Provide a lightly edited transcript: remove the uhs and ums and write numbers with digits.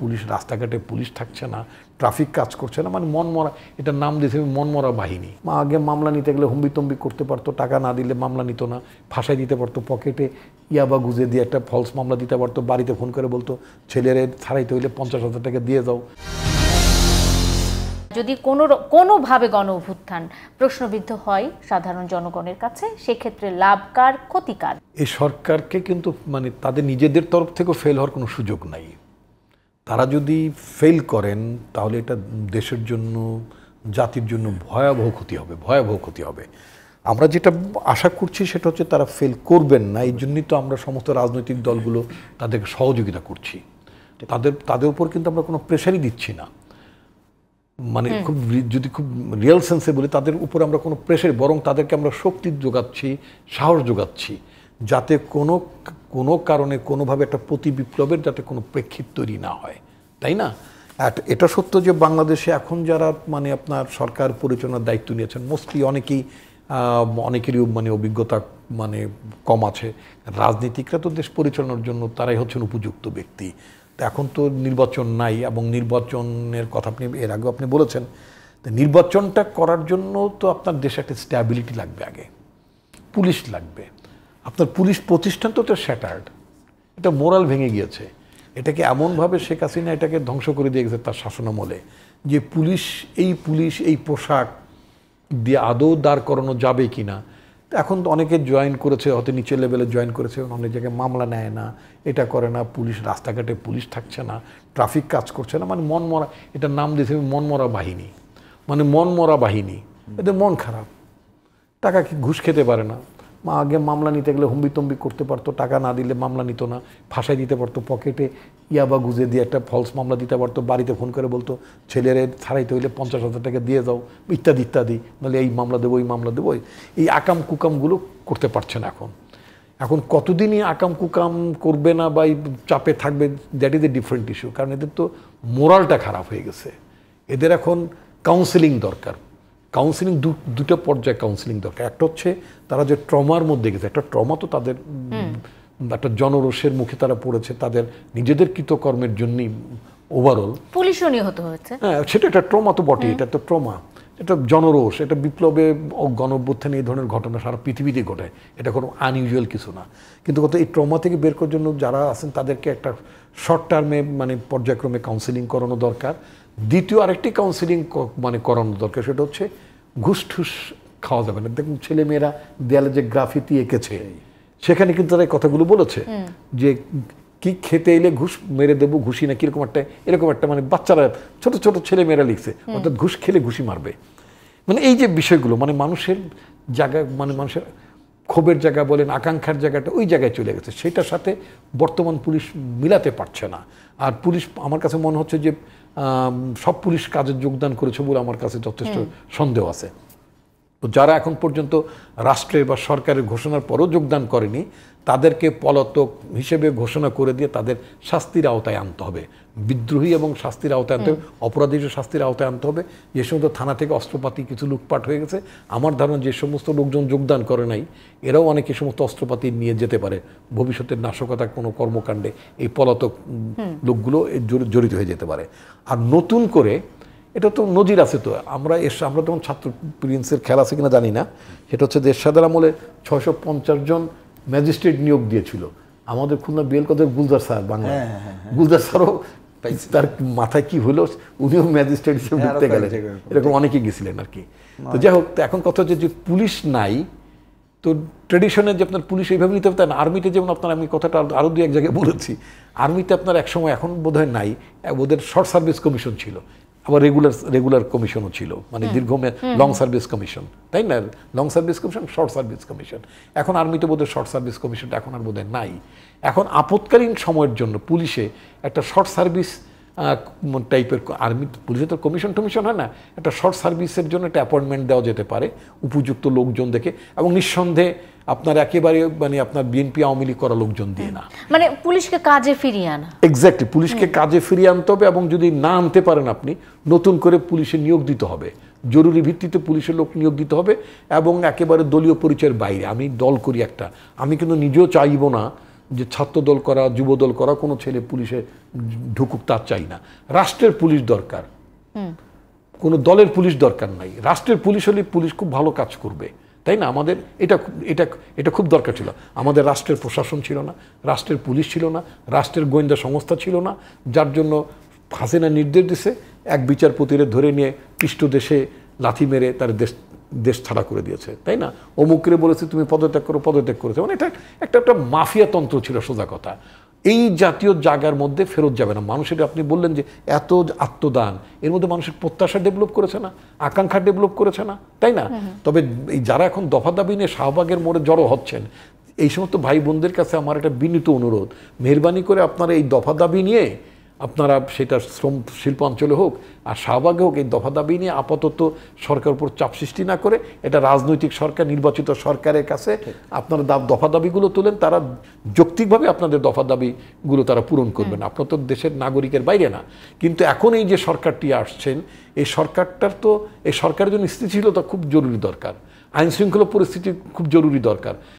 Police রাস্তাঘাটে police থাকছে না, ট্রাফিক কাজ করছে না, মানে মনমরা, এটার নাম দিয়েছে মনমরা বাহিনী। আগে মামলা নিতে গেলে হম্বিতম্বি করতে পারতো, টাকা না দিলে মামলা নিত না, ফাঁসাই দিতে পারতো, পকেটে ইয়াবা গুজে দিয়ে একটা ফলস মামলা দিতে পারতো, বাড়িতে ফোন করে বলতো ছেলেরে ছাড়াইতে হইলে 50,000 টাকা দিয়ে যাও। যদি কোনোভাবে গণ অভ্যুত্থান প্রশ্নবিদ্ধ হয় সাধারণ জনগণের কাছে, সেক্ষেত্রে লাভকার ক্ষতিকার? এই সরকারকে কিন্তু মানে তাদের নিজেদের তরফ থেকেও ফেল হওয়ার কোনো সুযোগ নাই। তারা যদি ফেল করেন তাহলে এটা দেশের জন্য, জাতির জন্য ভয়াবহ ক্ষতি হবে, ভয়াবহ ক্ষতি হবে। আমরা যেটা আশা করছি সেটা হচ্ছে তারা ফেল করবেন না। এই জন্যই তো আমরা সমস্ত রাজনৈতিক দলগুলো তাদেরকে সহযোগিতা করছি। তাদের উপর কিন্তু আমরা কোনো প্রেশারই দিচ্ছি না, মানে যদি খুব রিয়েল সেন্সে বলি তাদের উপর আমরা কোনো প্রেশার, বরং তাদেরকে আমরা শক্তি যোগাচ্ছি, সাহস যোগাচ্ছি, যাতে কোনো কারণে কোনোভাবে একটা প্রতি বিপ্লবের যাতে কোনো প্রেক্ষিত তৈরি না হয়, তাই না? এটা সত্য যে বাংলাদেশে এখন যারা মানে আপনার সরকার পরিচালনার দায়িত্ব নিয়েছেন মোস্টলি অনেকেরই মানে অভিজ্ঞতা মানে কম আছে। রাজনীতিকরা তো দেশ পরিচালনার জন্য তারাই হচ্ছেন উপযুক্ত ব্যক্তি। এখন তো নির্বাচন নাই, এবং নির্বাচনের কথা আপনি এর আগেও আপনি বলেছেন। তো নির্বাচনটা করার জন্য তো আপনার দেশে একটা স্ট্যাবিলিটি লাগবে, আগে পুলিশ লাগবে। আপনার পুলিশ প্রতিষ্ঠান তো শ্যাটার্ড, এটা মোরাল ভেঙে গিয়েছে। এটাকে এমনভাবে শেখ হাসিনা এটাকে ধ্বংস করে দিয়ে গেছে তার শাসনামলে, যে পুলিশ এই পোশাক দিয়ে আদৌ দাঁড় করানো যাবে কি না। এখন তো অনেকে জয়েন করেছে, হয়তো নিচের লেভেলে জয়েন করেছে, অনেক জায়গায় মামলা নেয় না, এটা করে না, পুলিশ রাস্তাঘাটে পুলিশ থাকছে না, ট্রাফিক কাজ করছে না, মানে মনমরা, এটার নাম দিয়েছে মনমরা বাহিনী, মানে মনমরা বাহিনী। এদের মন খারাপ, টাকা কি ঘুষ খেতে পারে না। আগে মামলা নিতে গেলে হম্বিতম্বি করতে পারতো, টাকা না দিলে মামলা নিত না, ফাঁসাই দিতে পারতো, পকেটে ইয়াবা গুজে দিয়ে একটা ফলস মামলা দিতে পারতো, বাড়িতে ফোন করে বলতো ছেলেরে ছাড়াইতে হইলে 50,000 টাকা দিয়ে যাও, ইত্যাদি ইত্যাদি, নাহলে এই মামলা দেবো, এই মামলা দেবো। এই আকাম কুকামগুলো করতে পারছে না। এখন কতদিনই আকাম কুকাম করবে না বা এই চাপে থাকবে, that is a different issue. কারণ এদের তো মোরালটা খারাপ হয়ে গেছে। এদের এখন কাউন্সেলিং দরকার। কাউন্সিলিং দুটো পর্যায়ে কাউন্সিলিং দরকার। একটা হচ্ছে তারা যে ট্রমার মধ্যে গেছে, একটা ট্রমা তো তাদের একটা জনরোষের মুখে তারা পড়েছে, তাদের নিজেদের কৃতকর্মের জন্যই ওভারঅল পুলিশও নিহত হয়েছে। হ্যাঁ, সেটা একটা ট্রমা তো বটে, এটা তো ট্রমা, এটা জনরোষ, এটা বিপ্লবে গণঅভ্যুত্থানে এই ধরনের ঘটনা সারা পৃথিবীতে ঘটে, এটা কোনো আনইউজুয়াল কিছু না। কিন্তু কত এই ট্রমা থেকে বের করার জন্য যারা আছেন তাদেরকে একটা শর্ট টার্মে মানে পর্যায়ক্রমে কাউন্সিলিং করানো দরকার। দ্বিতীয় আরেকটি কাউন্সিলিং মানে করানো দরকার, সেটা হচ্ছে ঘুষ ঠুস খাওয়া যাবে না। দেখুন ছেলেমেয়েরা দেয়ালে যে গ্রাফিতি এঁকেছে, সেখানে কিন্তু তারা এই কথাগুলো বলেছে যে কি খেতে এলে ঘুষ মেরে দেবো, ঘুষি না কিরকম একটা, এরকম একটা মানে বাচ্চারা ছোট ছোট ছেলেমেয়েরা লিখছে, অর্থাৎ ঘুষ খেলে ঘুষি মারবে। মানে এই যে বিষয়গুলো মানে মানুষের জায়গা, মানে মানুষের ক্ষোভের জায়গা বলেন, আকাঙ্ক্ষার জায়গাটা ওই জায়গায় চলে গেছে, সেটার সাথে বর্তমান পুলিশ মিলাতে পারছে না। আর পুলিশ আমার কাছে মনে হচ্ছে যে সব পুলিশ কাজে যোগদান করেছে বলে আমার কাছে যথেষ্ট সন্দেহ আছে। তো যারা এখন পর্যন্ত রাষ্ট্রের বা সরকারের ঘোষণার পরও যোগদান করেনি, তাদেরকে পলাতক হিসেবে ঘোষণা করে দিয়ে তাদের শাস্তির আওতায় আনতে হবে। বিদ্রোহী এবং শাস্তির আওতায় আনতে হবে, অপরাধী শাস্তির আওতায় আনতে হবে। যে সমস্ত থানা থেকে অস্ত্রপাতি কিছু লুটপাট হয়ে গেছে, আমার ধারণা যে সমস্ত লোকজন যোগদান করে নাই, এরাও অনেকে সমস্ত অস্ত্রপাতি নিয়ে যেতে পারে ভবিষ্যতের নাশকতার কোনো কর্মকাণ্ডে, এই পলাতক লোকগুলো জড়িত হয়ে যেতে পারে। আর নতুন করে এটা তো নজির আছে, তো আমরা তখন ছাত্র প্রিন্সের খেলা আছে কিনা জানি না, সেটা হচ্ছে এরশাদের আমলে 650 জন ম্যাজিস্ট্রেট নিয়োগ দিয়েছিল আমাদের খুলনা বিএল কলেজের গুলজার স্যার, বাংলা গুলজার স্যারও তার মাথায় কি হলো, উনিও ম্যাজিস্ট্রেট হিসেবে ঢুকতে গেলেন, এরকম অনেকে গেছিলেন আর কি। তো যাই হোক, এখন কথা হচ্ছে যে পুলিশ নাই, তো ট্রেডিশনে যে আপনার পুলিশ এইভাবে নিতে হবে তা না। আর্মিতে যেমন আপনার, আমি কথাটা আরও দু এক জায়গায় বলেছি, আর্মিতে আপনার একসময়, এখন বোধহয় নাই, ওদের শর্ট সার্ভিস কমিশন ছিল, আবার রেগুলার কমিশনও ছিল, মানে দীর্ঘমেয়াদ লং সার্ভিস কমিশন, তাই না? Long service commission, short service commission. এখন আর্মিতে বোধহয় শর্ট সার্ভিস কমিশনটা এখন আর বোধহয় নাই। এখন আপৎকালীন সময়ের জন্য পুলিশে একটা শর্ট সার্ভিস টাইপের, আর্মি পুলিশে তো কমিশন টমিশন হয় না, একটা শর্ট সার্ভিসের জন্য একটা অ্যাপয়েন্টমেন্ট দেওয়া যেতে পারে উপযুক্ত লোকজন দেখে, এবং নিঃসন্দেহে আপনার একেবারে মানে আপনার বিএনপি আওয়ামী লীগ করা লোকজন দিয়ে না, মানে পুলিশকে কাজে ফিরিয়ে আনা। এক্স্যাক্টলি, পুলিশকে কাজে ফিরিয়ে আনতে হবে, এবং যদি না আনতে পারেন আপনি নতুন করে পুলিশে নিয়োগ দিতে হবে, জরুরি ভিত্তিতে পুলিশের লোক নিয়োগ দিতে হবে, এবং একেবারে দলীয় পরিচয়ের বাইরে। আমি দল করি একটা, আমি কিন্তু নিজেও চাইব না যে ছাত্রদল করা যুবদল করা কোনো ছেলে পুলিশে ঢুকুক তা চাই না। রাষ্ট্রের পুলিশ দরকার, কোনো দলের পুলিশ দরকার নাই। রাষ্ট্রের পুলিশ হলে পুলিশ খুব ভালো কাজ করবে, তাই না? আমাদের এটা খুব দরকার ছিল। আমাদের রাষ্ট্রের প্রশাসন ছিল না, রাষ্ট্রের পুলিশ ছিল না, রাষ্ট্রের গোয়েন্দা সংস্থা ছিল না, যার জন্য হাসিনা নির্দেশ দিছে এক বিচারপতিরে ধরে নিয়ে পৃষ্ঠদেশে লাথি মেরে তার দেশ ছাড়া করে দিয়েছে, তাই না? অমুকরে বলেছে তুমি পদত্যাগ করো, পদত্যাগ করেছে। মানে এটা একটা মাফিয়া তন্ত্র ছিল, সোজা কথা। এই জাতীয় জায়গার মধ্যে ফেরত যাবে না মানুষের। আপনি বললেন যে এত আত্মদান, এর মধ্যে মানুষের প্রত্যাশা ডেভেলপ করেছে না, আকাঙ্ক্ষা ডেভেলপ করেছে না, তাই না? তবে এই যারা এখন দফা দাবি নিয়ে শাহবাগের মোড়ে জড়ো হচ্ছেন, এই সমস্ত ভাই বোনদের কাছে আমার একটা বিনীত অনুরোধ, মেহরবানি করে আপনারা এই দফা দাবি নিয়ে, আপনারা সেটা শ্রম শিল্পাঞ্চলে হোক আর শাহবাগে হোক, এই দফা দাবি নিয়ে আপাতত সরকার উপর চাপ সৃষ্টি না করে, এটা রাজনৈতিক সরকার, নির্বাচিত সরকারের কাছে আপনারা দফা দাবিগুলো তোলেন। তারা যৌক্তিকভাবে আপনাদের দফা দাবিগুলো তারা পূরণ করবেন। আপনার তো দেশের নাগরিকের বাইরে না। কিন্তু এখন এই যে সরকারটি আসছেন, এই সরকারের জন্য স্থিতিশীলতা খুব জরুরি দরকার, আইন শৃঙ্খলা পরিস্থিতি খুব জরুরি দরকার।